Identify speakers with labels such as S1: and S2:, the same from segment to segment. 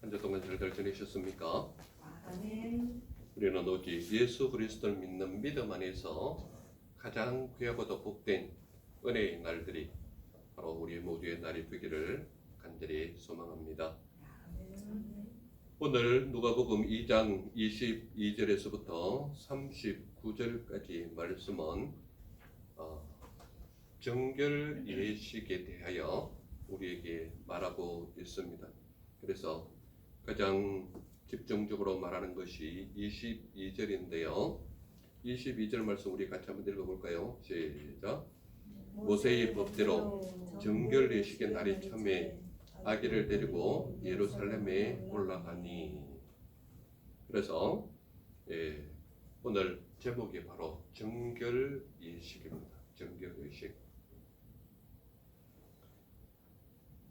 S1: 한 주 동안 잘들 지내셨습니까?
S2: 아멘.
S1: 우리는 오직 예수 그리스도를 믿는 믿음 안에서 가장 귀하고도 복된 은혜의 날들이 바로 우리 모두의 날이 되기를 간절히 소망합니다.
S2: 아멘.
S1: 오늘 누가복음 2장 22절에서부터 39절까지 말씀은 정결 예식에 대하여 우리에게 말하고 있습니다. 그래서 가장 집중적으로 말하는 것이 22절인데요. 22절 말씀 우리 같이 한번 읽어볼까요? 시작. 모세의 법대로 정결 예식의 날이 참에 아기를 데리고 예루살렘에 올라가니. 그래서 오늘 제목이 바로 정결 예식입니다. 정결 예식.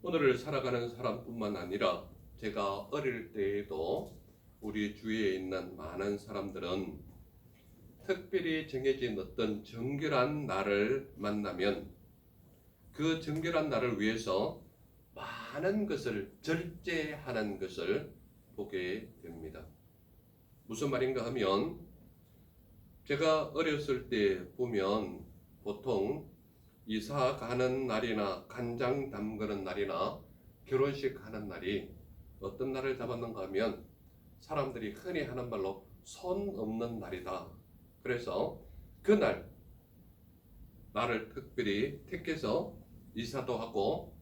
S1: 오늘을 살아가는 사람뿐만 아니라 제가 어릴 때에도 우리 주위에 있는 많은 사람들은 특별히 정해진 어떤 정결한 날을 만나면 그 정결한 날을 위해서 많은 것을 절제하는 것을 보게 됩니다. 무슨 말인가 하면 제가 어렸을 때 보면 보통 이사 가는 날이나 간장 담그는 날이나 결혼식 하는 날이 어떤 날을 잡았는가 하면 사람들이 흔히 하는 말로 손 없는 날이다. 그래서 그날 나를 특별히 택해서 이사도 하고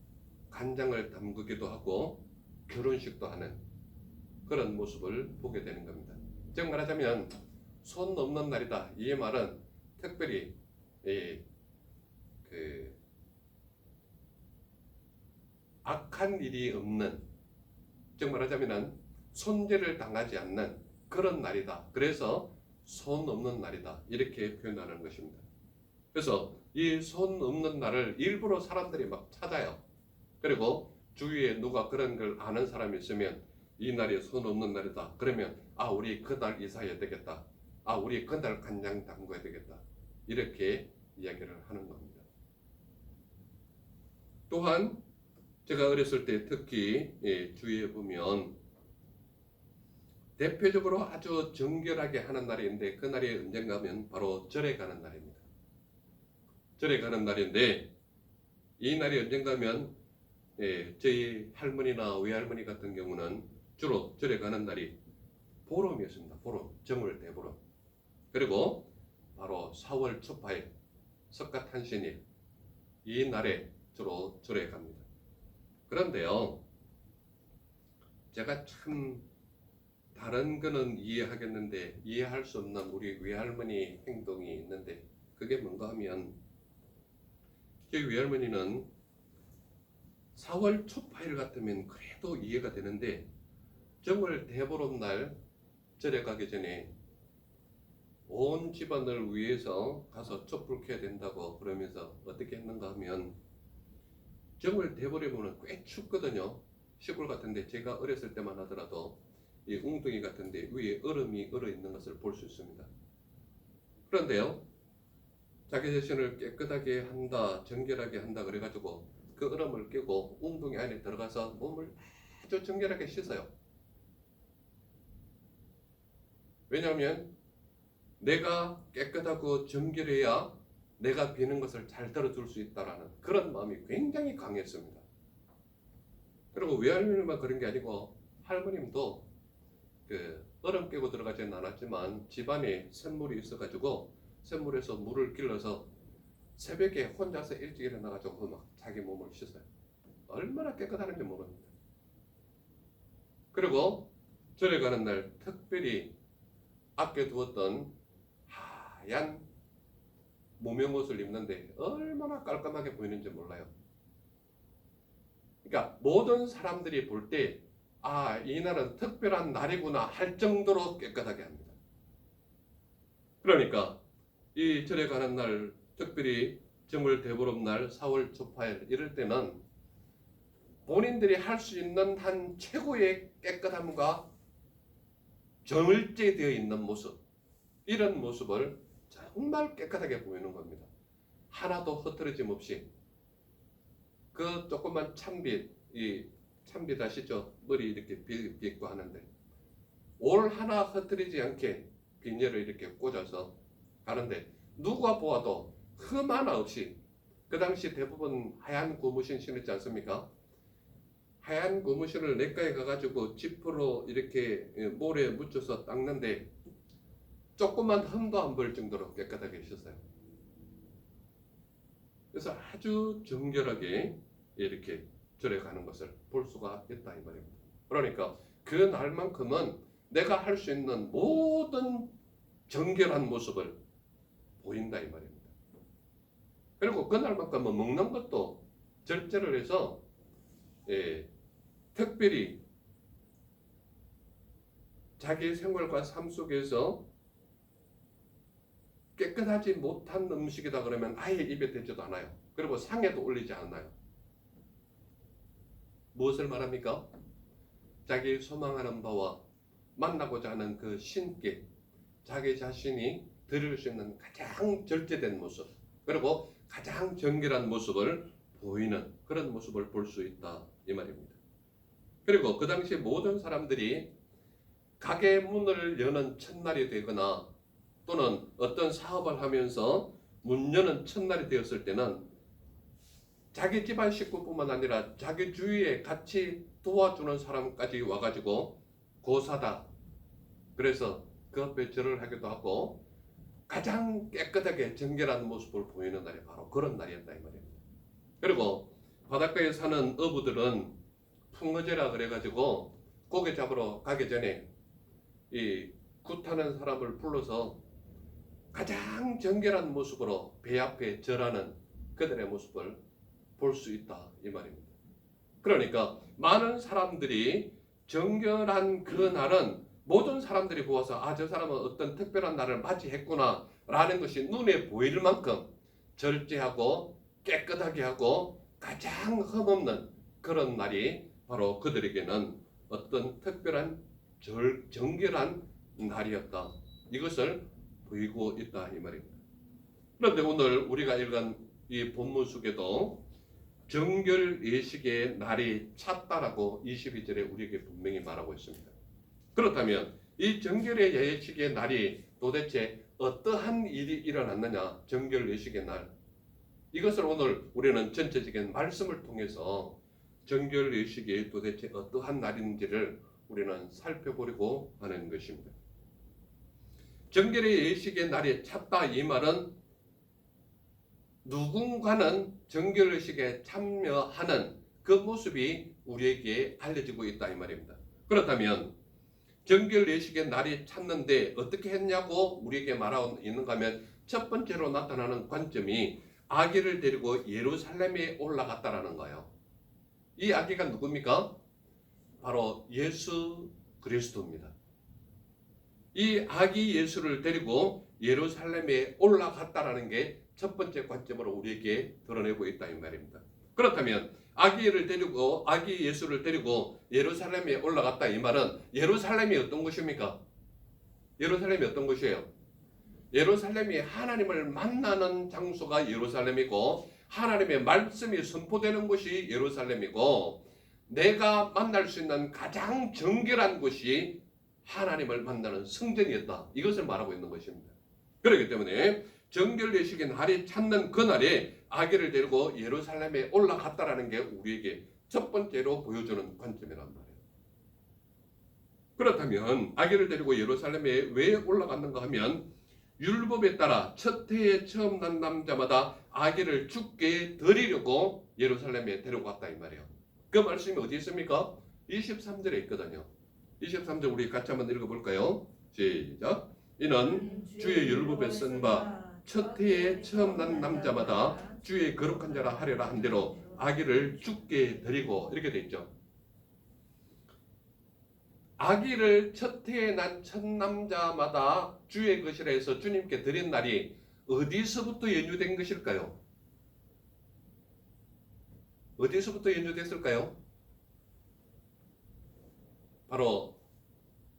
S1: 간장을 담그기도 하고 결혼식도 하는 그런 모습을 보게 되는 겁니다. 즉 말하자면 손 없는 날이다. 이 말은 특별히 악한 일이 없는, 즉 말하자면 손재를 당하지 않는 그런 날이다. 그래서 손 없는 날이다. 이렇게 표현하는 것입니다. 그래서 이 손 없는 날을 일부러 사람들이 막 찾아요. 그리고 주위에 누가 그런 걸 아는 사람이 있으면 이 날이 손 없는 날이다. 그러면 우리 그날 이사해야 되겠다. 우리 그날 간장 담궈야 되겠다. 이렇게 이야기를 하는 겁니다. 또한 제가 어렸을 때 특히 주위에 보면 대표적으로 아주 정결하게 하는 날인데 그 날이 언젠가 하면 바로 절에 가는 날입니다. 절에 가는 날인데 이 날이 언젠가 하면 저희 할머니나 외할머니 같은 경우는 주로 절에 가는 날이 보름이었습니다. 보름, 정월 대보름. 그리고 바로 4월 초파일, 석가탄신일 이 날에 주로 절에 갑니다. 그런데요, 제가 참 다른 거는 이해하겠는데 이해할 수 없는 우리 외할머니 행동이 있는데 그게 뭔가 하면 저희 외할머니는 4월 초파일 같으면 그래도 이해가 되는데 정월 대보름 날 절에 가기 전에 온 집안을 위해서 가서 촛불 켜야 된다고 그러면서 어떻게 했는가 하면 정월 대보름은 꽤 춥거든요. 시골 같은데 제가 어렸을 때만 하더라도 이 웅덩이 같은데 위에 얼음이 얼어 있는 것을 볼 수 있습니다. 그런데요, 자기 자신을 깨끗하게 한다, 정결하게 한다 그래가지고 그 얼음을 깨고 웅덩이 안에 들어가서 몸을 아주 정결하게 씻어요. 왜냐하면 내가 깨끗하고 정결해야 내가 비는 것을 잘 들어줄 수 있다라는 그런 마음이 굉장히 강했습니다. 그리고 외할머니만 그런 게 아니고 할머님도 그 얼음 깨고 들어가지는 않았지만 집안에 샘물이 있어가지고 샘물에서 물을 길러서 새벽에 혼자서 일찍 일어나가지고 막 자기 몸을 씻어요. 얼마나 깨끗한지 모릅니다. 그리고 절에 가는 날 특별히 아껴두었던 하얀 무명옷을 입는데 얼마나 깔끔하게 보이는지 몰라요. 그러니까 모든 사람들이 볼 때 이 날은 특별한 날이구나 할 정도로 깨끗하게 합니다. 그러니까 이 절에 가는 날, 특별히 정월 대보름 날 4월 초파일 이럴 때는 본인들이 할 수 있는 한 최고의 깨끗함과 정을제되어 있는 모습, 이런 모습을 정말 깨끗하게 보이는 겁니다. 하나도 흐트러짐 없이 그 조그만 찬빛, 이 참빛 아시죠? 머리 이렇게 빗고 하는데 올 하나 흐트리지 않게 비닐을 이렇게 꽂아서 가는데 누가 보아도 흠 하나 없이 그 당시 대부분 하얀 고무신 신었지 않습니까? 하얀 고무신을 내과에 가가지고 지프로 이렇게 모래에 묻혀서 닦는데 조그만 흠도 안 보일 정도로 깨끗하게 씻어요. 그래서 아주 정결하게 이렇게 절에 가는 것을 볼 수가 있다 이 말입니다. 그러니까 그 날만큼은 내가 할 수 있는 모든 정결한 모습을 보인다 이 말입니다. 그리고 그날만큼은 먹는 것도 절제를 해서 특별히 자기 생활과 삶 속에서 깨끗하지 못한 음식이다 그러면 아예 입에 대지도 않아요. 그리고 상에도 올리지 않아요. 무엇을 말합니까? 자기 소망하는 바와 만나고자 하는 그 신께 자기 자신이 드릴 수 있는 가장 절제된 모습 그리고 가장 정결한 모습을 보이는 그런 모습을 볼 수 있다 이 말입니다. 그리고 그 당시 모든 사람들이 가게 문을 여는 첫날이 되거나 또는 어떤 사업을 하면서 문 여는 첫날이 되었을 때는 자기 집안 식구뿐만 아니라 자기 주위에 같이 도와주는 사람까지 와가지고 고사다. 그래서 그 앞에 절을 하기도 하고 가장 깨끗하게 정결한 모습을 보이는 날이 바로 그런 날이었다 이 말입니다. 그리고 바닷가에 사는 어부들은 풍어제라 그래가지고 고기 잡으러 가기 전에 이 굿하는 사람을 불러서 가장 정결한 모습으로 배 앞에 절하는 그들의 모습을 볼 수 있다 이 말입니다. 그러니까 많은 사람들이 정결한 그 날은 모든 사람들이 보아서 아, 저 사람은 어떤 특별한 날을 맞이했구나 라는 것이 눈에 보일 만큼 절제하고 깨끗하게 하고 가장 흠없는 그런 날이 바로 그들에게는 어떤 특별한 정결한 날이었다. 이것을 보이고 있다 이 말입니다. 그런데 오늘 우리가 읽은 이 본문 속에도 정결 예식의 날이 찼다라고 22절에 우리에게 분명히 말하고 있습니다. 그렇다면 이 정결의 예식의 날이 도대체 어떠한 일이 일어났느냐? 정결 예식의 날. 이것을 오늘 우리는 전체적인 말씀을 통해서 정결 예식이 도대체 어떠한 날인지를 우리는 살펴보려고 하는 것입니다. 정결의 예식의 날이 찼다 이 말은 누군가는 정결 예식에 참여하는 그 모습이 우리에게 알려지고 있다 이 말입니다. 그렇다면 정결 예식의 날이 찼는데 어떻게 했냐고 우리에게 말하고 있는가 하면 첫 번째로 나타나는 관점이 아기를 데리고 예루살렘에 올라갔다라는 거예요. 이 아기가 누굽니까? 바로 예수 그리스도입니다. 이 아기 예수를 데리고 예루살렘에 올라갔다라는 게 첫 번째 관점으로 우리에게 드러내고 있다 이 말입니다. 그렇다면 아기 예수를 데리고 예루살렘에 올라갔다 이 말은 예루살렘이 어떤 곳입니까? 예루살렘이 어떤 곳이에요? 예루살렘이 하나님을 만나는 장소가 예루살렘이고 하나님의 말씀이 선포되는 곳이 예루살렘이고 내가 만날 수 있는 가장 정결한 곳이 하나님을 만나는 성전이었다. 이것을 말하고 있는 것입니다. 그렇기 때문에 정결 예식의 날이 찼는 그날에 아기를 데리고 예루살렘에 올라갔다라는 게 우리에게 첫 번째로 보여주는 관점이란 말이에요. 그렇다면 아기를 데리고 예루살렘에 왜 올라갔는가 하면 율법에 따라 첫 해에 처음 난 남자마다 아기를 죽게 드리려고 예루살렘에 데려갔다 이 말이에요. 그 말씀이 어디 있습니까? 23절에 있거든요. 23절 우리 같이 한번 읽어볼까요? 시작. 이는 주의 율법에 쓴 바 첫 해에 처음 난 남자마다 주의 거룩한 자라 하리라 한 대로 아기를 죽게 드리고 이렇게 돼 있죠. 아기를 첫 해에 난 첫 남자마다 주의 것이라 해서 주님께 드린 날이 어디서부터 연유된 것일까요? 어디서부터 연유됐을까요? 바로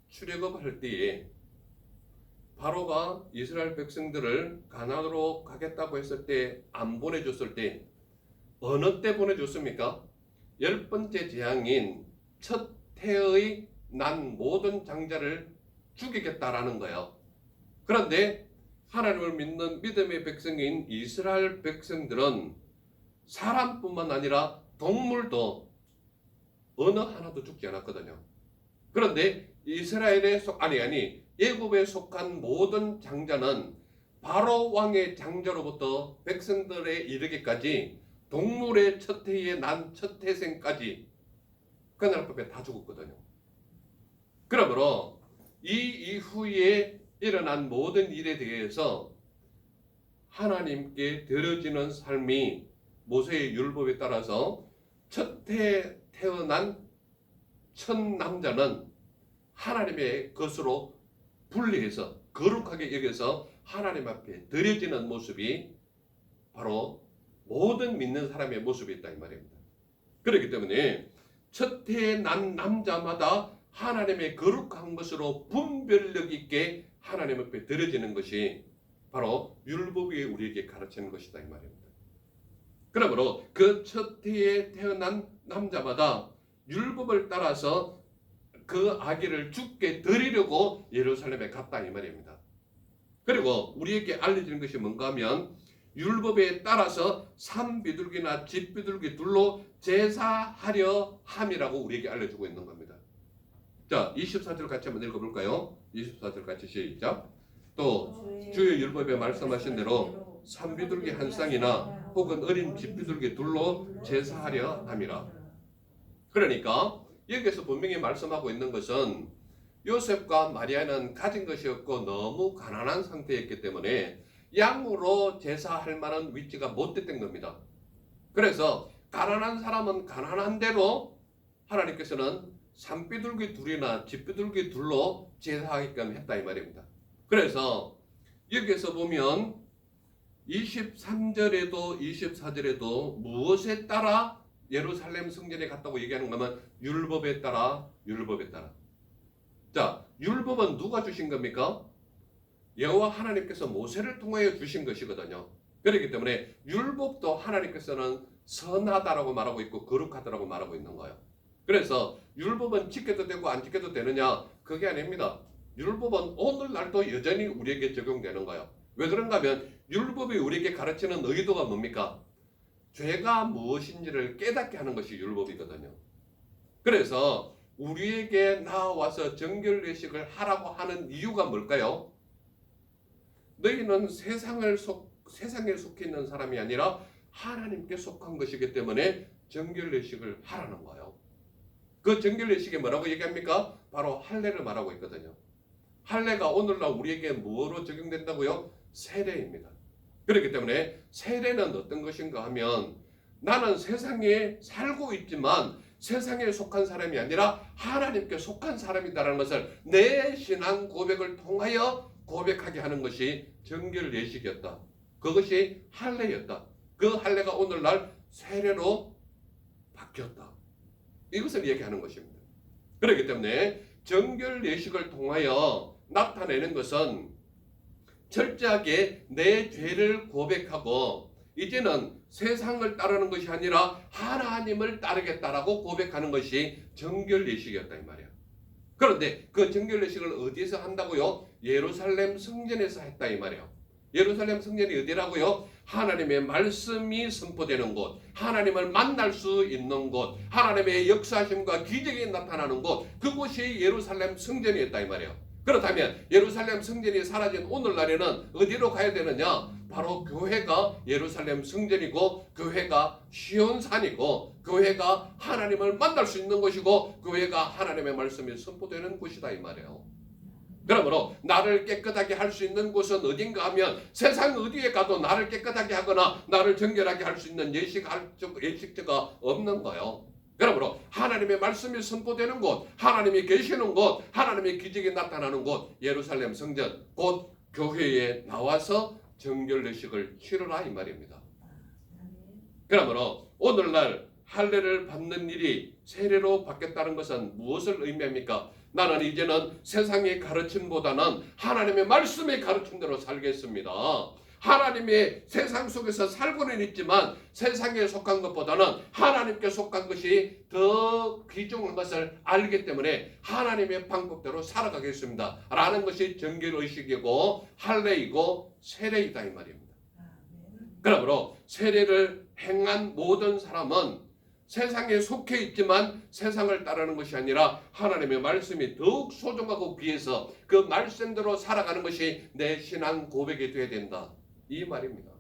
S1: 출애굽할 때에 바로가 이스라엘 백성들을 가나안으로 가겠다고 했을 때 안 보내줬을 때 어느 때 보내줬습니까? 10번째 재앙인 첫 태의 난 모든 장자를 죽이겠다라는 거예요. 그런데 하나님을 믿는 믿음의 백성인 이스라엘 백성들은 사람뿐만 아니라 동물도 어느 하나도 죽지 않았거든요. 그런데 이스라엘에 애굽에 속한 모든 장자는 바로 왕의 장자로부터 백성들에 이르기까지 동물의 첫 해에 난 첫 태생까지 그날 밤에 다 죽었거든요. 그러므로 이 이후에 일어난 모든 일에 대해서 하나님께 드려지는 삶이 모세의 율법에 따라서 첫 해 태어난 첫 남자는 하나님의 것으로 분리해서 거룩하게 여겨서 하나님 앞에 드려지는 모습이 바로 모든 믿는 사람의 모습이 있다 이 말입니다. 그렇기 때문에 첫 해에 난 남자마다 하나님의 거룩한 것으로 분별력 있게 하나님 앞에 드려지는 것이 바로 율법이 우리에게 가르치는 것이다 이 말입니다. 그러므로 그 첫 해에 태어난 남자마다 율법을 따라서 그 아기를 죽게 드리려고 예루살렘에 갔다 이 말입니다. 그리고 우리에게 알려지는 것이 뭔가 하면 율법에 따라서 산비둘기나 집비둘기 둘로 제사하려 함이라고 우리에게 알려주고 있는 겁니다. 자, 24절 같이 한번 읽어볼까요? 24절 같이 시작. 또 주의 율법에 말씀하신 대로 산비둘기 한 쌍이나 혹은 어린 집비둘기 둘로 제사하려 함이라. 그러니까 여기서 분명히 말씀하고 있는 것은 요셉과 마리아는 가진 것이 없고 너무 가난한 상태였기 때문에 양으로 제사할 만한 위치가 못 됐던 겁니다. 그래서 가난한 사람은 가난한 대로 하나님께서는 산비둘기 둘이나 집비둘기 둘로 제사하게끔 했다 이 말입니다. 그래서 여기서 보면 23절에도 24절에도 무엇에 따라 예루살렘 성전에 갔다고 얘기하는 거면 율법에 따라. 자, 율법은 누가 주신 겁니까? 여호와 하나님께서 모세를 통하여 주신 것이거든요. 그렇기 때문에 율법도 하나님께서는 선하다라고 말하고 있고 거룩하다라고 말하고 있는 거예요. 그래서 율법은 지켜도 되고 안 지켜도 되느냐? 그게 아닙니다. 율법은 오늘날도 여전히 우리에게 적용되는 거예요. 왜 그런가 하면 율법이 우리에게 가르치는 의도가 뭡니까? 죄가 무엇인지를 깨닫게 하는 것이 율법이거든요. 그래서 우리에게 나와서 정결례식을 하라고 하는 이유가 뭘까요? 너희는 세상에 속해 있는 사람이 아니라 하나님께 속한 것이기 때문에 정결례식을 하라는 거예요. 그 정결례식이 뭐라고 얘기합니까? 바로 할례를 말하고 있거든요. 할례가 오늘날 우리에게 뭐로 적용된다고요? 세례입니다. 그렇기 때문에 세례는 어떤 것인가 하면 나는 세상에 살고 있지만 세상에 속한 사람이 아니라 하나님께 속한 사람이다라는 것을 내 신앙 고백을 통하여 고백하게 하는 것이 정결 예식이었다. 그것이 할례였다. 그 할례가 오늘날 세례로 바뀌었다. 이것을 얘기하는 것입니다. 그렇기 때문에 정결 예식을 통하여 나타내는 것은 철저하게 내 죄를 고백하고 이제는 세상을 따르는 것이 아니라 하나님을 따르겠다라고 고백하는 것이 정결 예식이었다 이 말이야. 그런데 그 정결 예식을 어디에서 한다고요? 예루살렘 성전에서 했다 이 말이에요. 예루살렘 성전이 어디라고요? 하나님의 말씀이 선포되는 곳, 하나님을 만날 수 있는 곳, 하나님의 역사심과 기적이 나타나는 곳, 그곳이 예루살렘 성전이었다 이 말이에요. 그렇다면 예루살렘 성전이 사라진 오늘날에는 어디로 가야 되느냐? 바로 교회가 예루살렘 성전이고 교회가 시온산이고 교회가 하나님을 만날 수 있는 곳이고 교회가 하나님의 말씀이 선포되는 곳이다 이 말이에요. 그러므로 나를 깨끗하게 할 수 있는 곳은 어딘가 하면 세상 어디에 가도 나를 깨끗하게 하거나 나를 정결하게 할 수 있는 예식처가 없는 거예요. 그러므로 하나님의 말씀이 선포되는 곳, 하나님이 계시는 곳, 하나님의 기적이 나타나는 곳, 예루살렘 성전, 곧 교회에 나와서 정결례식을 치르라 이 말입니다. 그러므로 오늘날 할례를 받는 일이 세례로 바뀌었다는 것은 무엇을 의미합니까? 나는 이제는 세상의 가르침보다는 하나님의 말씀의 가르침대로 살겠습니다. 하나님의 세상 속에서 살고는 있지만 세상에 속한 것보다는 하나님께 속한 것이 더 귀중한 것을 알기 때문에 하나님의 방법대로 살아가겠습니다 라는 것이 정결의식이고 할례이고 세례이다 이 말입니다. 그러므로 세례를 행한 모든 사람은 세상에 속해 있지만 세상을 따르는 것이 아니라 하나님의 말씀이 더욱 소중하고 귀해서 그 말씀대로 살아가는 것이 내 신앙 고백이 되어야 된다 이 말입니다.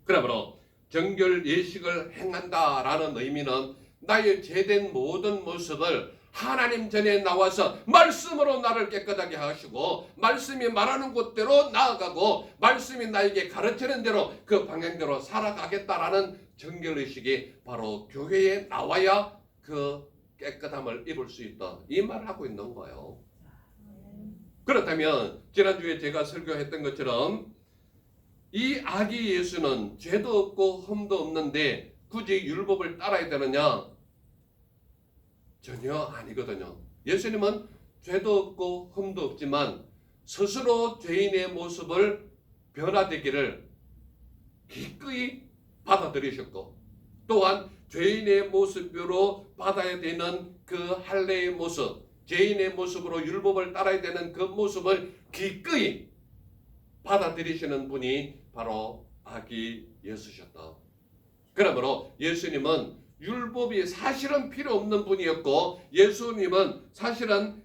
S1: 그러므로 정결 예식을 행한다라는 의미는 나의 죄된 모든 모습을 하나님 전에 나와서 말씀으로 나를 깨끗하게 하시고 말씀이 말하는 곳대로 나아가고 말씀이 나에게 가르치는 대로 그 방향대로 살아가겠다라는 정결의식이 바로 교회에 나와야 그 깨끗함을 이룰 수 있다 이 말을 하고 있는 거예요. 그렇다면 지난주에 제가 설교했던 것처럼 이 아기 예수는 죄도 없고 흠도 없는데 굳이 율법을 따라야 되느냐? 전혀 아니거든요. 예수님은 죄도 없고 흠도 없지만 스스로 죄인의 모습을 변화되기를 기꺼이 받아들이셨고 또한 죄인의 모습으로 받아야 되는 그 할례의 모습, 죄인의 모습으로 율법을 따라야 되는 그 모습을 기꺼이 받아들이시는 분이 바로 아기 예수셨다. 그러므로 예수님은 율법이 사실은 필요 없는 분이었고 예수님은 사실은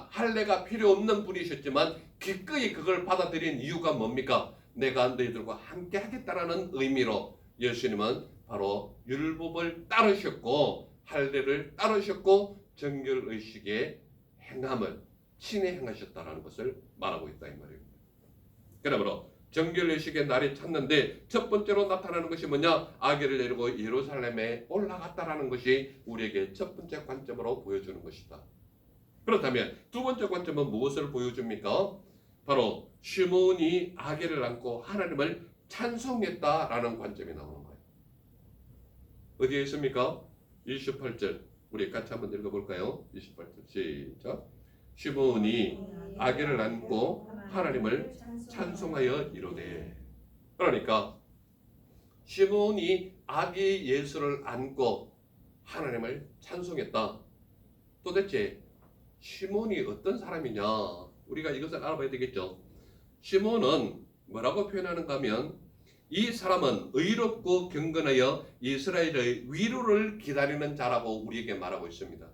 S1: 할례가 필요 없는 분이셨지만 기꺼이 그걸 받아들인 이유가 뭡니까? 내가 너희들과 함께 하겠다라는 의미로 예수님은 바로 율법을 따르셨고 할례를 따르셨고 정결의식의 행함을 친히 행하셨다라는 것을 말하고 있다 이 말입니다. 그러므로 정결의식의 날이 찼는데 첫 번째로 나타나는 것이 뭐냐? 아기를 데리고 예루살렘에 올라갔다라는 것이 우리에게 첫 번째 관점으로 보여주는 것이다. 그렇다면 두 번째 관점은 무엇을 보여줍니까? 바로 시몬이 아기를 안고 하나님을 찬송했다라는 관점이 나오는 거예요. 어디에 있습니까? 28절 우리 같이 한번 읽어볼까요? 28절 시작. 시몬이 아기를 안고 하나님을 찬송하여 이르되. 그러니까 시몬이 아기 예수를 안고 하나님을 찬송했다. 도대체 시몬이 어떤 사람이냐? 우리가 이것을 알아봐야 되겠죠. 시몬은 뭐라고 표현하는가 하면 이 사람은 의롭고 경건하여 이스라엘의 위로를 기다리는 자라고 우리에게 말하고 있습니다.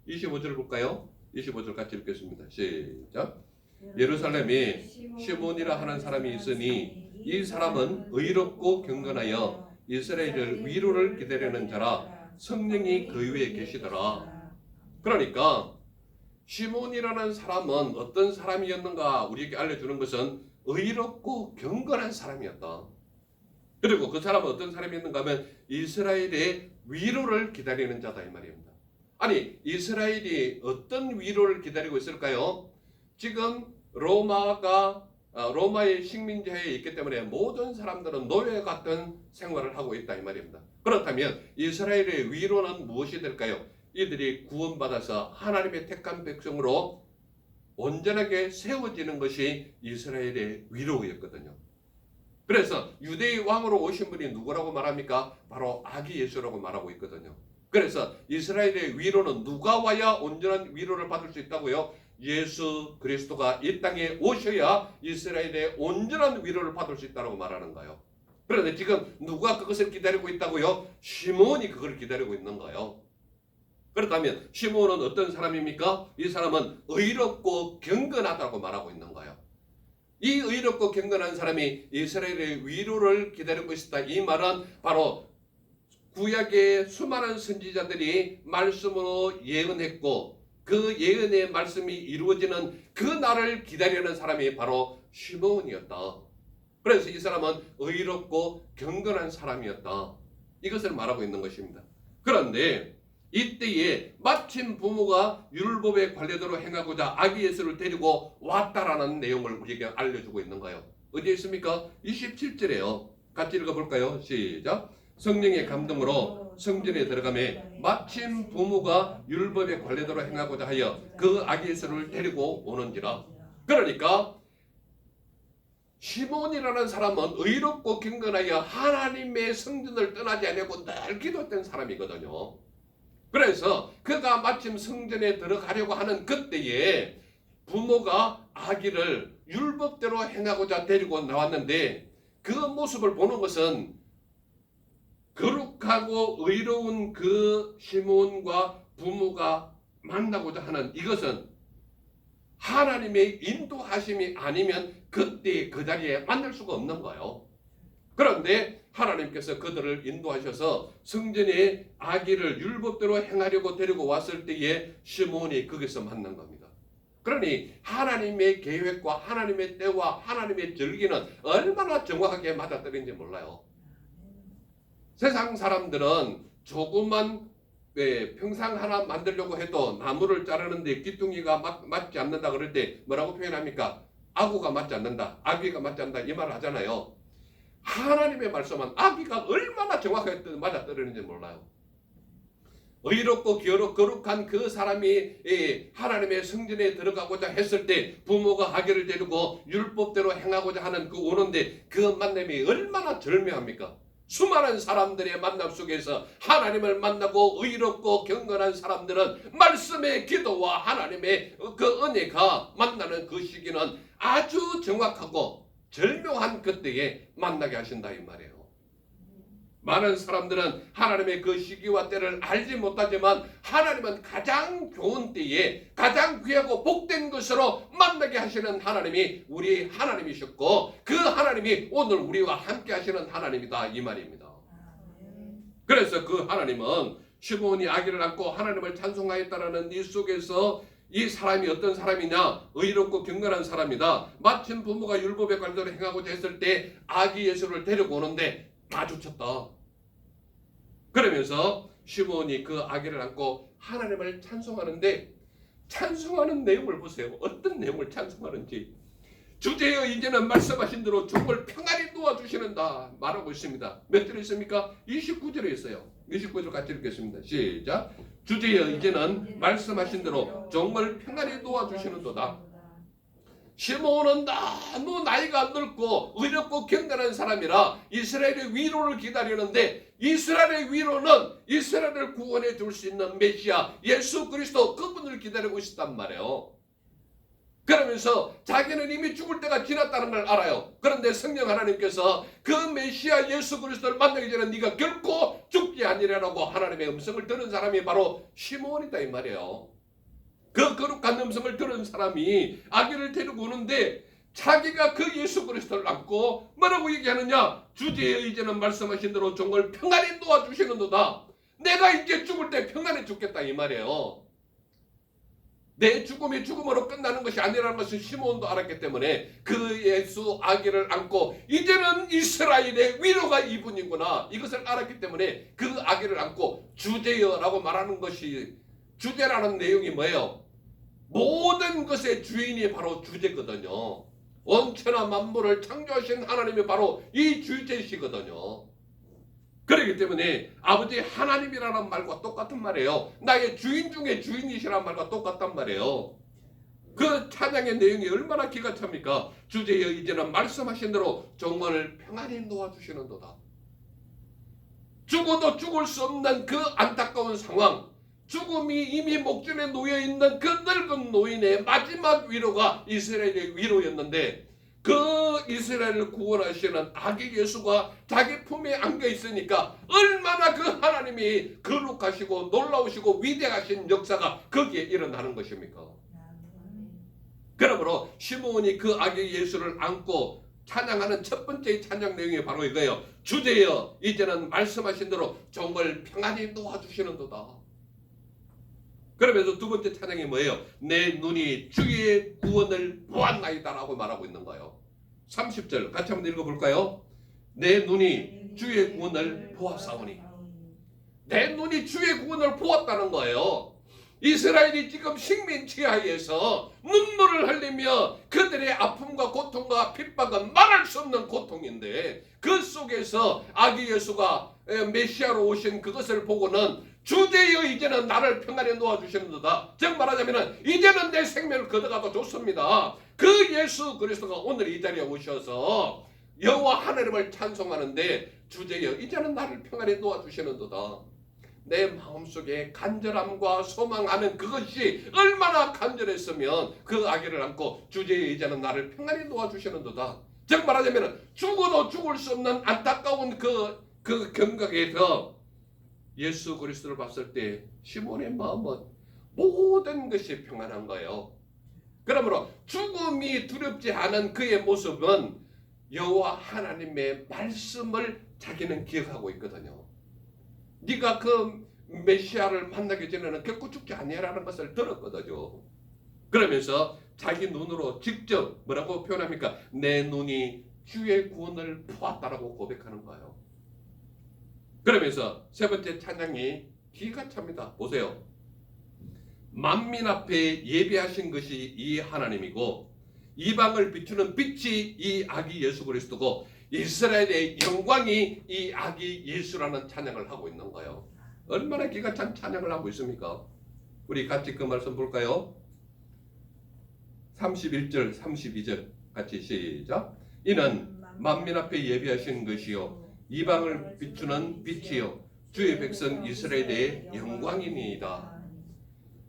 S1: 25절 볼까요? 25절 같이 읽겠습니다. 시작. 예루살렘에 시몬이라 하는 사람이 있으니 이 사람은 의롭고 경건하여 이스라엘의 위로를 기다리는 자라 성령이 그 위에 계시더라. 그러니까 시몬이라는 사람은 어떤 사람이었는가 우리에게 알려주는 것은 의롭고 경건한 사람이었다. 그리고 그 사람은 어떤 사람이었는가 하면 이스라엘의 위로를 기다리는 자다 이 말입니다. 아니 이스라엘이 어떤 위로를 기다리고 있을까요? 지금 로마의 식민지하에 있기 때문에 모든 사람들은 노예 같은 생활을 하고 있다 이 말입니다. 그렇다면 이스라엘의 위로는 무엇이 될까요? 이들이 구원받아서 하나님의 택한 백성으로 온전하게 세워지는 것이 이스라엘의 위로였거든요. 그래서 유대의 왕으로 오신 분이 누구라고 말합니까? 바로 아기 예수라고 말하고 있거든요. 그래서 이스라엘의 위로는 누가 와야 온전한 위로를 받을 수 있다고요? 예수 그리스도가 이 땅에 오셔야 이스라엘의 온전한 위로를 받을 수 있다고 말하는 거예요. 그런데 지금 누가 그것을 기다리고 있다고요? 시몬이 그걸 기다리고 있는 거예요. 그렇다면 시몬은 어떤 사람입니까? 이 사람은 의롭고 경건하다고 말하고 있는 거예요. 이 의롭고 경건한 사람이 이스라엘의 위로를 기다리고 있었다. 이 말은 바로 구약의 수많은 선지자들이 말씀으로 예언했고 그 예언의 말씀이 이루어지는 그 날을 기다리는 사람이 바로 시몬이었다. 그래서 이 사람은 의롭고 경건한 사람이었다. 이것을 말하고 있는 것입니다. 그런데 이때에 마침 부모가 율법의 관례대로 행하고자 아기 예수를 데리고 왔다라는 내용을 우리에게 알려주고 있는 거예요. 어디에 있습니까? 27절에요. 같이 읽어볼까요? 시작. 성령의 감동으로 성전에 들어가매 마침 부모가 율법의 관례대로 행하고자 하여 그 아기 예수를 데리고 오는지라. 그러니까 시몬이라는 사람은 의롭고 경건하여 하나님의 성전을 떠나지 않고 늘 기도했던 사람이거든요. 그래서 그가 마침 성전에 들어가려고 하는 그때에 부모가 아기를 율법대로 행하고자 데리고 나왔는데 그 모습을 보는 것은 거룩하고 의로운 그 시몬과 부모가 만나고자 하는 이것은 하나님의 인도하심이 아니면 그때 그 자리에 만날 수가 없는 거예요. 그런데 하나님께서 그들을 인도하셔서 성전에 아기를 율법대로 행하려고 데리고 왔을 때에 시몬이 거기서 만난 겁니다. 그러니 하나님의 계획과 하나님의 때와 하나님의 절기는 얼마나 정확하게 맞아떨어진지 몰라요. 세상 사람들은 조그만 평상 하나 만들려고 해도 나무를 자르는데 기둥이가 맞지 않는다 그럴 때 뭐라고 표현합니까? 아구가 맞지 않는다, 아귀가 맞지 않는다 이 말을 하잖아요. 하나님의 말씀은 아귀가 얼마나 정확하게 맞아떨어지는지 몰라요. 의롭고 거룩한 그 사람이 하나님의 성전에 들어가고자 했을 때 부모가 아기를 데리고 율법대로 행하고자 하는 그 오는데 그 만남이 얼마나 절묘합니까? 수많은 사람들의 만남 속에서 하나님을 만나고 의롭고 경건한 사람들은 말씀의 기도와 하나님의 그 은혜가 만나는 그 시기는 아주 정확하고 절묘한 그때에 만나게 하신다 이 말이에요. 많은 사람들은 하나님의 그 시기와 때를 알지 못하지만 하나님은 가장 좋은 때에 가장 귀하고 복된 것으로 만나게 하시는 하나님이 우리 하나님이셨고 그 하나님이 오늘 우리와 함께 하시는 하나님이다 이 말입니다. 그래서 그 하나님은 시몬이 아기를 안고 하나님을 찬송하였다라는 이 속에서 이 사람이 어떤 사람이냐? 의롭고 경건한 사람이다. 마침 부모가 율법의 관대로 행하고자 했을 때 아기 예수를 데리고 오는데 마주쳤다. 그러면서 시몬이 그 아기를 안고 하나님을 찬송하는데 찬송하는 내용을 보세요. 어떤 내용을 찬송하는지. 주제여 이제는 말씀하신 대로 종을 평안히 도와주시는다 말하고 있습니다. 몇 절에 있습니까? 29절에 있어요. 29절 같이 읽겠습니다. 시작. 주제여 이제는 말씀하신 대로 종을 평안히 도와주시는도다. 시몬은 너무 나이가 늙고 의롭고 경건한 사람이라 이스라엘의 위로를 기다리는데 이스라엘의 위로는 이스라엘을 구원해 줄 수 있는 메시아 예수 그리스도 그분을 기다리고 있었단 말이에요. 그러면서 자기는 이미 죽을 때가 지났다는 걸 알아요. 그런데 성령 하나님께서 그 메시아 예수 그리스도를 만나기 전에 네가 결코 죽지 아니라고 하나님의 음성을 들은 사람이 바로 시몬이다 이 말이에요. 그 거룩한 음성을 들은 사람이 아기를 데리고 오는데 자기가 그 예수 그리스도를 안고 뭐라고 얘기하느냐? 주제여 이제는 말씀하신 대로 종을 평안히 도와주시는도다. 내가 이제 죽을 때 평안히 죽겠다 이 말이에요. 내 죽음이 죽음으로 끝나는 것이 아니라는 것을 시몬도 알았기 때문에 그 예수 아기를 안고 이제는 이스라엘의 위로가 이분이구나 이것을 알았기 때문에 그 아기를 안고 주제여라고 말하는 것이 주제라는 내용이 뭐예요? 모든 것의 주인이 바로 주제거든요. 원천하 만물을 창조하신 하나님이 바로 이 주제시거든요. 그렇기 때문에 아버지 하나님이라는 말과 똑같은 말이에요. 나의 주인 중에 주인이시라는 말과 똑같단 말이에요. 그 찬양의 내용이 얼마나 기가 찹니까? 주제여 이제는 말씀하신 대로 종을 평안히 놓아주시는도다. 죽어도 죽을 수 없는 그 안타까운 상황, 죽음이 이미 목전에 놓여있는 그 늙은 노인의 마지막 위로가 이스라엘의 위로였는데 그 이스라엘을 구원하시는 아기 예수가 자기 품에 안겨 있으니까 얼마나 그 하나님이 거룩하시고 놀라우시고 위대하신 역사가 거기에 일어나는 것입니까? 그러므로 시몬이 그 아기 예수를 안고 찬양하는 첫 번째 찬양 내용이 바로 이거예요. 주제여 이제는 말씀하신 대로 종을 평안히 놓아주시는도다. 그러면서 두 번째 찬양이 뭐예요? 내 눈이 주의 구원을 보았나이다 라고 말하고 있는 거예요. 30절 같이 한번 읽어볼까요? 내 눈이 주의 구원을 보았사오니. 내 눈이 주의 구원을 보았다는 거예요. 이스라엘이 지금 식민지하에서 눈물을 흘리며 그들의 아픔과 고통과 핍박은 말할 수 없는 고통인데 그 속에서 아기 예수가 메시아로 오신 그것을 보고는 주제여 이제는 나를 평안에 놓아주시는도다. 즉 말하자면 이제는 내 생명을 걷어가도 좋습니다. 그 예수 그리스도가 오늘 이 자리에 오셔서 여호와 하나님을 찬송하는데 주제여 이제는 나를 평안에 놓아주시는도다. 내 마음속에 간절함과 소망하는 그것이 얼마나 간절했으면 그 아기를 안고 주제여 이제는 나를 평안히 놓아주시는도다. 즉 말하자면 죽어도 죽을 수 없는 안타까운 그 경각에서 예수 그리스도를 봤을 때 시몬의 마음은 모든 것이 평안한 거예요. 그러므로 죽음이 두렵지 않은 그의 모습은 여호와 하나님의 말씀을 자기는 기억하고 있거든요. 네가 그 메시아를 만나기 전에는 결코 죽지 아니하라는 것을 들었거든요. 그러면서 자기 눈으로 직접 뭐라고 표현합니까? 내 눈이 주의 구원을 보았다라고 고백하는 거예요. 그러면서 세 번째 찬양이 기가 찹니다. 보세요. 만민 앞에 예비하신 것이 이 하나님이고 이방을 비추는 빛이 이 아기 예수 그리스도고 이스라엘의 영광이 이 아기 예수라는 찬양을 하고 있는 거예요. 얼마나 기가 찬 찬양을 하고 있습니까? 우리 같이 그 말씀 볼까요? 31절 32절 같이 시작. 이는 만민 앞에 예비하신 것이요 이방을 비추는 빛이요 주의 백성 이스라엘의 영광이니이다.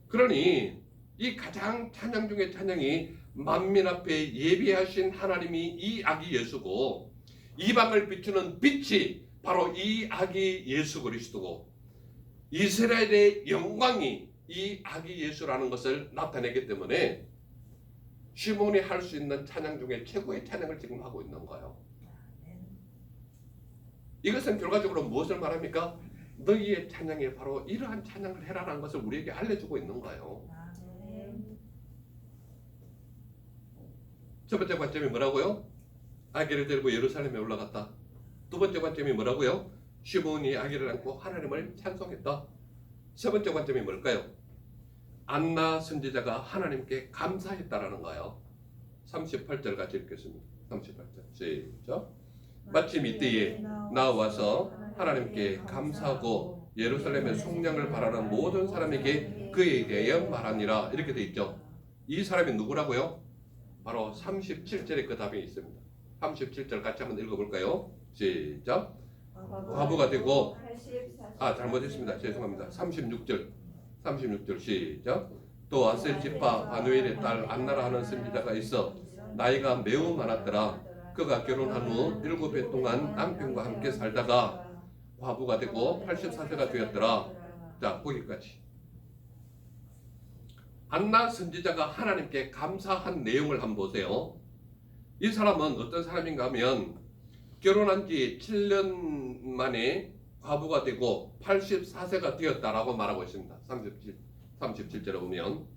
S1: 그러니 이 가장 찬양 중에 찬양이 만민 앞에 예비하신 하나님이 이 아기 예수고 이방을 비추는 빛이 바로 이 아기 예수 그리스도고 이스라엘의 영광이 이 아기 예수라는 것을 나타내기 때문에 시몬이 할 수 있는 찬양 중에 최고의 찬양을 지금 하고 있는 거예요. 이것은 결과적으로 무엇을 말합니까? 너희의 찬양이 바로 이러한 찬양을 해라라는 것을 우리에게 알려주고 있는 거예요. 첫 번째 관점이 뭐라고요? 아기를 데리고 예루살렘에 올라갔다. 두 번째 관점이 뭐라고요? 시몬이 아기를 안고 하나님을 찬송했다. 세 번째 관점이 뭘까요? 안나 선지자가 하나님께 감사했다라는 거예요. 38절 같이 읽겠습니다. 38절 시작. 마침 이때에 나와서 하나님께 감사하고 예루살렘의 속량을 바라는 모든 사람에게 그에 대하여 말하니라. 이렇게 돼 있죠. 이 사람이 누구라고요? 바로 37절에 그 답이 있습니다. 37절 같이 한번 읽어볼까요? 시작. 과부가 되고 잘못했습니다. 죄송합니다. 36절 시작. 또 아셀 지파 바누엘의 딸 안나라 하는 선지자가 있어 나이가 매우 많았더라. 그가 결혼한 후 7해 동안 남편과 함께 살다가 과부가 되고 84세가 되었더라. 자, 거기까지. 안나 선지자가 하나님께 감사한 내용을 한번 보세요. 이 사람은 어떤 사람인가 하면 결혼한 지 7년 만에 과부가 되고 84세가 되었다라고 말하고 있습니다. 37절에 보면.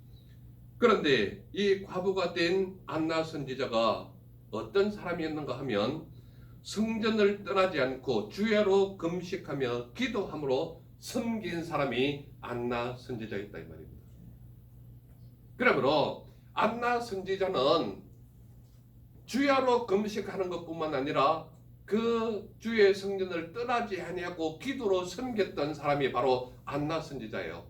S1: 그런데 이 과부가 된 안나 선지자가 어떤 사람이었는가 하면 성전을 떠나지 않고 주야로 금식하며 기도함으로 섬긴 사람이 안나 선지자였다 이 말입니다. 그러므로 안나 선지자는 주야로 금식하는 것뿐만 아니라 그 주의 성전을 떠나지 아니하고 기도로 섬겼던 사람이 바로 안나 선지자예요.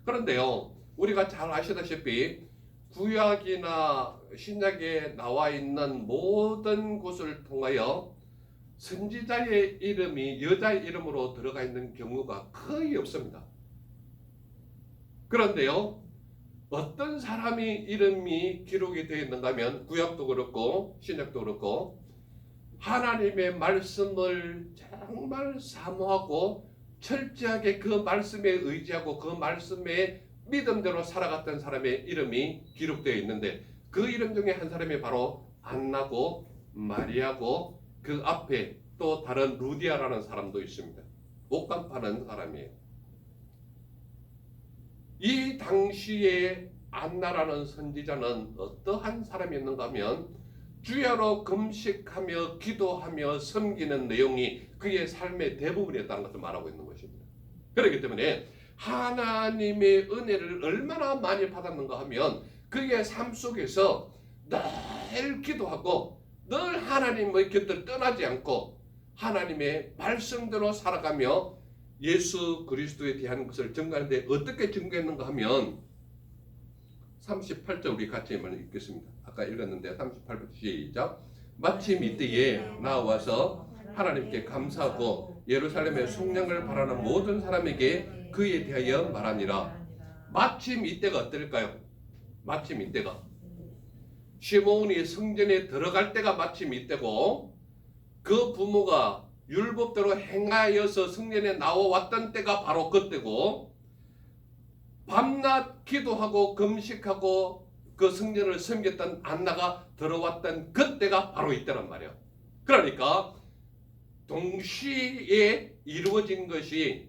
S1: 그런데요, 우리가 잘 아시다시피 구약이나 신약에 나와 있는 모든 곳을 통하여 선지자의 이름이 여자의 이름으로 들어가 있는 경우가 거의 없습니다. 그런데요, 어떤 사람이 이름이 기록이 되어 있는가 하면 구약도 그렇고 신약도 그렇고 하나님의 말씀을 정말 사모하고 철저하게 그 말씀에 의지하고 그 말씀에 믿음대로 살아갔던 사람의 이름이 기록되어 있는데 그 이름 중에 한 사람이 바로 안나고 마리아고 그 앞에 또 다른 루디아라는 사람도 있습니다. 옷감 파는 사람이에요. 이 당시에 안나라는 선지자는 어떠한 사람이었는가 하면 주야로 금식하며 기도하며 섬기는 내용이 그의 삶의 대부분이었다는 것을 말하고 있는 것입니다. 그렇기 때문에 하나님의 은혜를 얼마나 많이 받았는가 하면 그의 삶 속에서 늘 기도하고 늘 하나님의 곁을 떠나지 않고 하나님의 말씀대로 살아가며 예수 그리스도에 대한 것을 증거하는데 어떻게 증거했는가 하면 38절 우리 같이 한번 읽겠습니다. 아까 읽었는데 38절 시작. 마침 이때에 나와서 하나님께 감사하고 예루살렘의 속량을 바라는 모든 사람에게 그에 대하여 말하니라. 마침 이때가 어떨까요? 마침 이때가 시몬이 성전에 들어갈 때가 마침 이때고 그 부모가 율법대로 행하여서 성전에 나와왔던 때가 바로 그때고 밤낮 기도하고 금식하고 그 성전을 섬겼던 안나가 들어왔던 그때가 바로 이때란 말이에요. 그러니까 동시에 이루어진 것이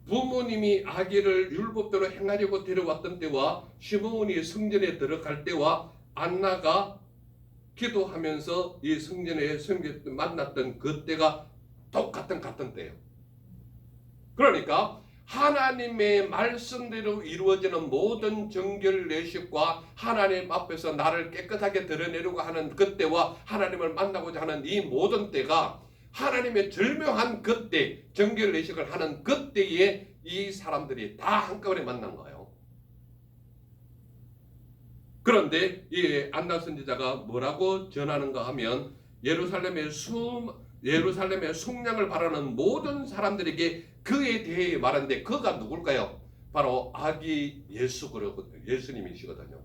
S1: 부모님이 아기를 율법대로 행하려고 데려왔던 때와 시므온이 성전에 들어갈 때와 안나가 기도하면서 이 성전에 만났던 그때가 같은 때예요. 그러니까 하나님의 말씀대로 이루어지는 모든 정결 예식과 하나님 앞에서 나를 깨끗하게 드러내려고 하는 그때와 하나님을 만나고자 하는 이 모든 때가 하나님의 절묘한 그때 정결 예식을 하는 그때에 이 사람들이 다 한꺼번에 만난 거예요. 그런데 이 안나 선지자가 뭐라고 전하는가 하면 예루살렘의 속량을 바라는 모든 사람들에게 그에 대해 말하는데 그가 누굴까요? 바로 아기 예수님이시거든요.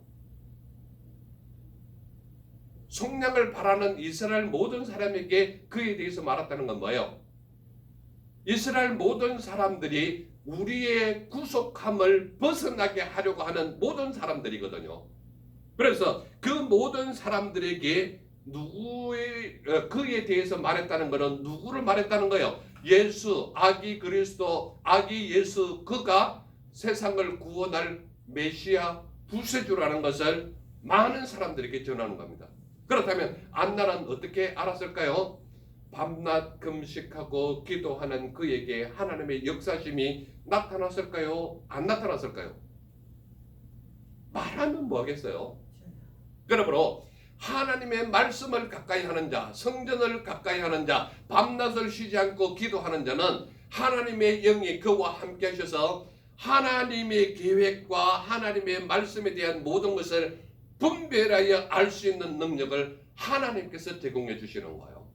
S1: 속량을 바라는 이스라엘 모든 사람에게 그에 대해서 말했다는 건 뭐예요? 이스라엘 모든 사람들이 우리의 구속함을 벗어나게 하려고 하는 모든 사람들이거든요. 그래서 그 모든 사람들에게 그에 대해서 말했다는 것은 누구를 말했다는 거예요? 예수, 아기 그리스도, 아기 예수, 그가 세상을 구원할 메시아 구세주라는 것을 많은 사람들에게 전하는 겁니다. 그렇다면 안나는 어떻게 알았을까요? 밤낮 금식하고 기도하는 그에게 하나님의 역사심이 나타났을까요? 안 나타났을까요? 말하면 뭐하겠어요? 그러므로 하나님의 말씀을 가까이 하는 자, 성전을 가까이 하는 자, 밤낮을 쉬지 않고 기도하는 자는 하나님의 영이 그와 함께 하셔서 하나님의 계획과 하나님의 말씀에 대한 모든 것을 분별하여 알 수 있는 능력을 하나님께서 제공해 주시는 거예요.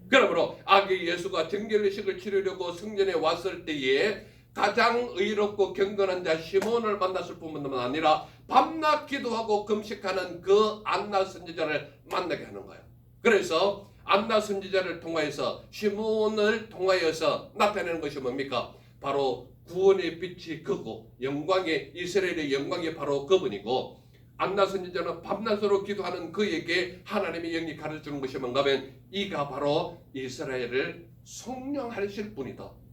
S1: 그러므로 아기 예수가 정결의식을 치르려고 성전에 왔을 때에 가장 의롭고 경건한 자 시몬을 만났을 뿐만 아니라 밤낮 기도하고 금식하는 그 안나 선지자를 만나게 하는 거예요. 그래서 안나 선지자를 통하여서 시몬을 통하여서 나타내는 것이 뭡니까? 바로 구원의 빛이 그고 영광의 이스라엘의 영광이 바로 그분이고 안나 선지자는 밤낮으로 기도하는 그에게 하나님의 영이 가르쳐주는 것이 뭔가 하면 이가 바로 이스라엘을 속량하실 분이다.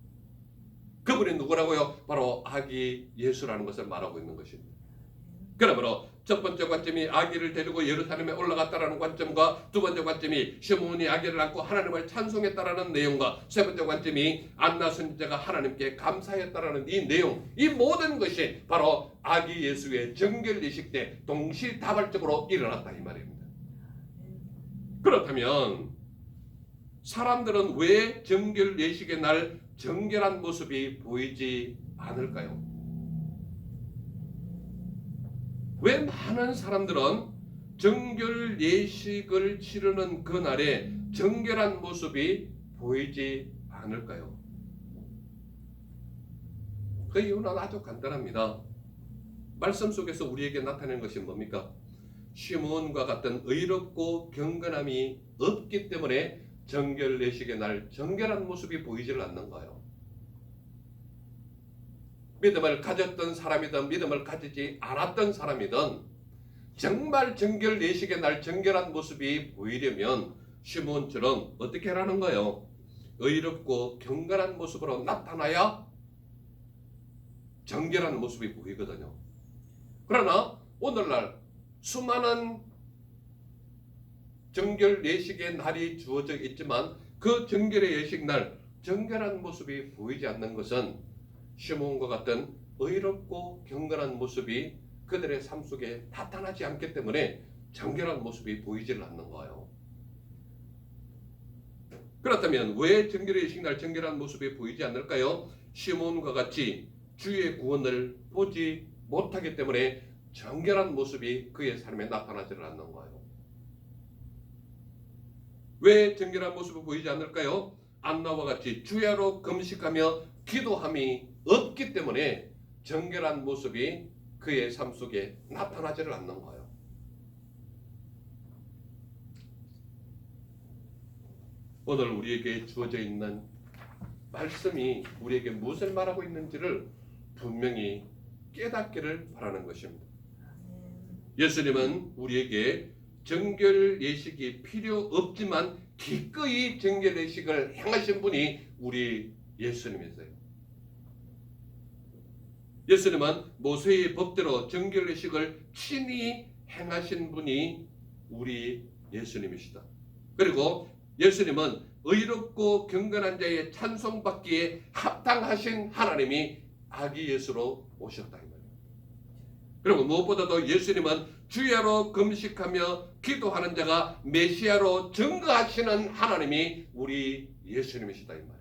S1: 그분이 누구라고요? 바로 아기 예수라는 것을 말하고 있는 것입니다. 그러므로 첫 번째 관점이 아기를 데리고 예루살렘에 올라갔다라는 관점과 두 번째 관점이 시몬이 아기를 안고 하나님을 찬송했다라는 내용과 세 번째 관점이 안나 선지자가 하나님께 감사했다라는 이 내용, 이 모든 것이 바로 아기 예수의 정결 예식 때 동시다발적으로 일어났다 이 말입니다. 그렇다면 사람들은 왜 정결 예식의 날 정결한 모습이 보이지 않을까요? 왜 많은 사람들은 정결 예식을 치르는 그날에 정결한 모습이 보이지 않을까요? 그 이유는 아주 간단합니다. 말씀 속에서 우리에게 나타내는 것이 뭡니까? 시몬과 같은 의롭고 경건함이 없기 때문에 정결 예식의 날 정결한 모습이 보이질 않는 거예요. 믿음을 가졌던 사람이든 믿음을 가지지 않았던 사람이든 정말 정결 예식의 날 정결한 모습이 보이려면 시몬처럼 어떻게 하라는 거예요? 의롭고 경건한 모습으로 나타나야 정결한 모습이 보이거든요. 그러나 오늘날 수많은 정결 예식의 날이 주어져 있지만 그 정결의 예식 날 정결한 모습이 보이지 않는 것은 시몬과 같은 의롭고 경건한 모습이 그들의 삶 속에 나타나지 않기 때문에 정결한 모습이 보이질 않는 거예요. 그렇다면 왜 정결의 이식날 정결한 모습이 보이지 않을까요? 시몬과 같이 주의 구원을 보지 못하기 때문에 정결한 모습이 그의 삶에 나타나지를 않는 거예요. 왜 정결한 모습이 보이지 않을까요? 안나와 같이 주야로 금식하며 기도함이 없기 때문에 정결한 모습이 그의 삶 속에 나타나지를 않는 거예요. 오늘 우리에게 주어져 있는 말씀이 우리에게 무엇을 말하고 있는지를 분명히 깨닫기를 바라는 것입니다. 예수님은 우리에게 정결 예식이 필요 없지만 기꺼이 정결 예식을 행하신 분이 우리 예수님이세요. 예수님은 모세의 법대로 정결 예식을 친히 행하신 분이 우리 예수님이시다. 그리고 예수님은 의롭고 경건한 자의 찬송받기에 합당하신 하나님이 아기 예수로 오셨다 이 말이에요. 그리고 무엇보다도 예수님은 주야로 금식하며 기도하는 자가 메시아로 증거하시는 하나님이 우리 예수님이시다 이 말이에요.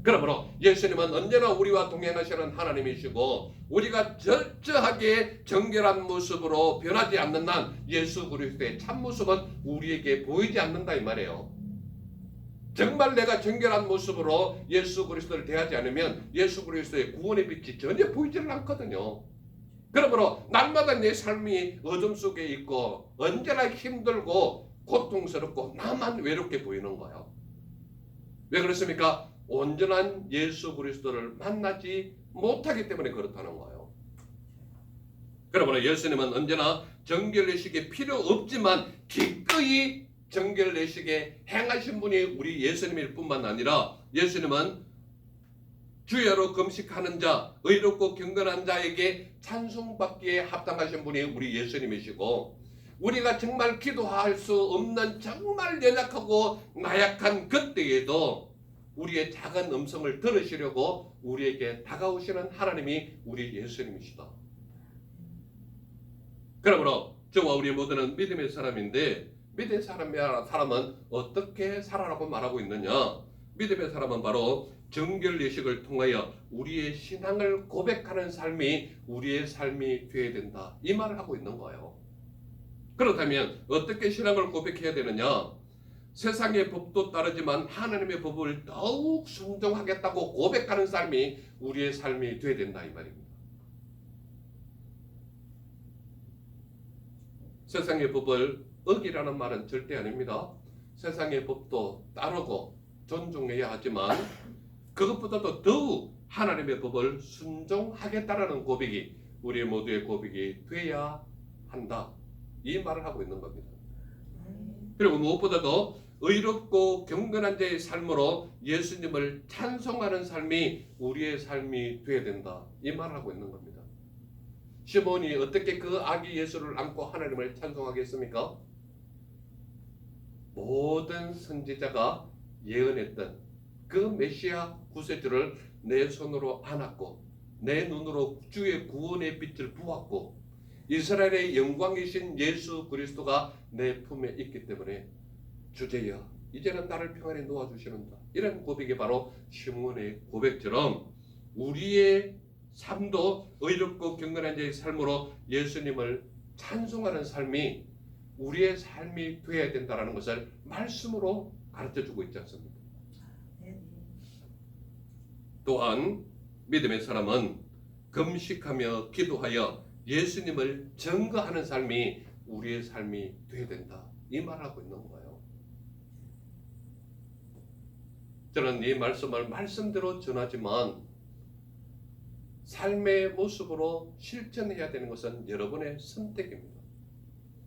S1: 그러므로 예수님은 언제나 우리와 동행하시는 하나님이시고 우리가 철저하게 정결한 모습으로 변하지 않는 한 예수 그리스도의 참모습은 우리에게 보이지 않는다 이 말이에요. 정말 내가 정결한 모습으로 예수 그리스도를 대하지 않으면 예수 그리스도의 구원의 빛이 전혀 보이지는 않거든요. 그러므로 날마다 내 삶이 어둠 속에 있고 언제나 힘들고 고통스럽고 나만 외롭게 보이는 거예요. 왜 그렇습니까? 온전한 예수 그리스도를 만나지 못하기 때문에 그렇다는 거예요. 그러므로 예수님은 언제나 정결례식이 필요 없지만 기꺼이 정결례식에 행하신 분이 우리 예수님일 뿐만 아니라 예수님은 주야로 금식하는 자, 의롭고 경건한 자에게 찬송받기에 합당하신 분이 우리 예수님이시고 우리가 정말 기도할 수 없는 정말 연약하고 나약한 그때에도 우리의 작은 음성을 들으시려고 우리에게 다가오시는 하나님이 우리 예수님이시다. 그러므로 저와 우리 모두는 믿음의 사람인데 믿음의 사람은 어떻게 살아라고 말하고 있느냐? 믿음의 사람은 바로 정결 예식을 통하여 우리의 신앙을 고백하는 삶이 우리의 삶이 되어야 된다. 이 말을 하고 있는 거예요. 그렇다면 어떻게 신앙을 고백해야 되느냐? 세상의 법도 따르지만 하나님의 법을 더욱 순종하겠다고 고백하는 삶이 우리의 삶이 되어야 된다 이 말입니다. 세상의 법을 어기라는 말은 절대 아닙니다. 세상의 법도 따르고 존중해야 하지만 그것보다도 더욱 하나님의 법을 순종하겠다라는 고백이 우리 모두의 고백이 되어야 한다. 이 말을 하고 있는 겁니다. 그리고 무엇보다도 의롭고 경건한 자의 삶으로 예수님을 찬송하는 삶이 우리의 삶이 되어야 된다. 이 말을 하고 있는 겁니다. 시몬이 어떻게 그 아기 예수를 안고 하나님을 찬송하겠습니까? 모든 선지자가 예언했던 그 메시아 구세주를 내 손으로 안았고 내 눈으로 주의 구원의 빛을 보았고 이스라엘의 영광이신 예수 그리스도가 내 품에 있기 때문에 주제여 이제는 나를 평안히 놓아주시는다. 이런 고백이 바로 시몬의 고백처럼 우리의 삶도 의롭고 경건한 자의 삶으로 예수님을 찬송하는 삶이 우리의 삶이 되어야 된다는 것을 말씀으로 가르쳐주고 있지 않습니까? 또한 믿음의 사람은 금식하며 기도하여 예수님을 증거하는 삶이 우리의 삶이 되어야 된다. 이 말을 하고 있는 거예요. 저는 이 말씀을 말씀대로 전하지만 삶의 모습으로 실천해야 되는 것은 여러분의 선택입니다.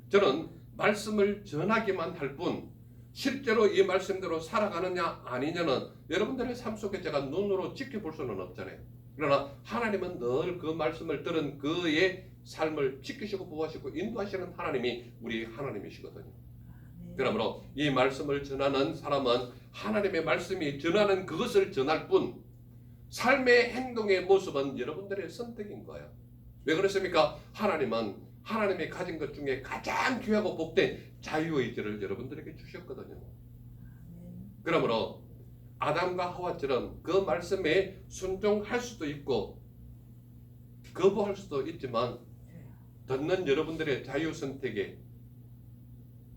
S1: 저는 말씀을 전하기만 할 뿐 실제로 이 말씀대로 살아가느냐 아니냐는 여러분들의 삶 속에 제가 눈으로 지켜볼 수는 없잖아요. 그러나 하나님은 늘 그 말씀을 들은 그의 삶을 지키시고 보호하시고 인도하시는 하나님이 우리 하나님이시거든요. 그러므로 이 말씀을 전하는 사람은 하나님의 말씀이 전하는 그것을 전할 뿐 삶의 행동의 모습은 여러분들의 선택인 거예요. 왜 그렇습니까? 하나님은 하나님이 가진 것 중에 가장 귀하고 복된 자유의지를 여러분들에게 주셨거든요. 그러므로 아담과 하와처럼 그 말씀에 순종할 수도 있고 거부할 수도 있지만 듣는 여러분들의 자유 선택에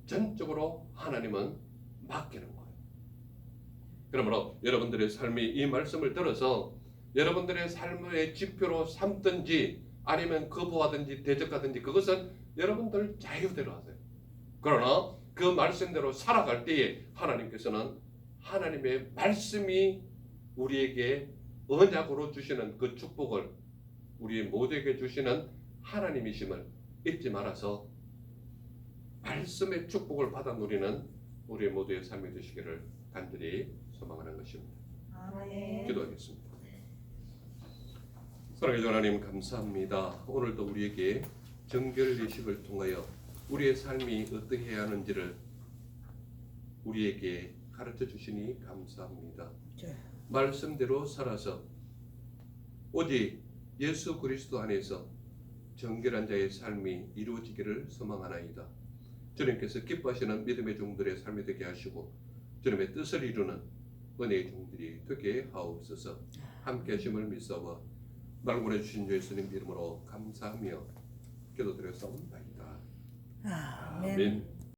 S1: 전적으로 하나님은 맡기는 거예요. 그러므로 여러분들의 삶이 이 말씀을 들어서 여러분들의 삶의 지표로 삼든지 아니면 거부하든지 대적하든지 그것은 여러분들 자유대로 하세요. 그러나 그 말씀대로 살아갈 때에 하나님께서는 하나님의 말씀이 우리에게 언약으로 주시는 그 축복을 우리 모두에게 주시는 하나님이심을 잊지 말아서 말씀의 축복을 받아 누리는 우리 모두의 삶이 되시기를 간절히 소망하는 것입니다.
S2: 아멘.
S1: 기도하겠습니다. 사랑의 하나님 감사합니다. 오늘도 우리에게 정결 예식을 통하여 우리의 삶이 어떻게 해야 하는지를 우리에게 가르쳐 주시니 감사합니다. 말씀대로 살아서 오직 예수 그리스도 안에서 정결한 자의 삶이 이루어지기를 소망하나이다. 주님께서 기뻐하시는 믿음의 종들의 삶이 되게 하시고 주님의 뜻을 이루는 은혜의 종들이 되게 하옵소서. 함께 하심을 믿사와 말씀해 주신 예수님 이름으로 감사하며 기도드렸사옵나이다.
S2: 아멘.
S1: 아멘.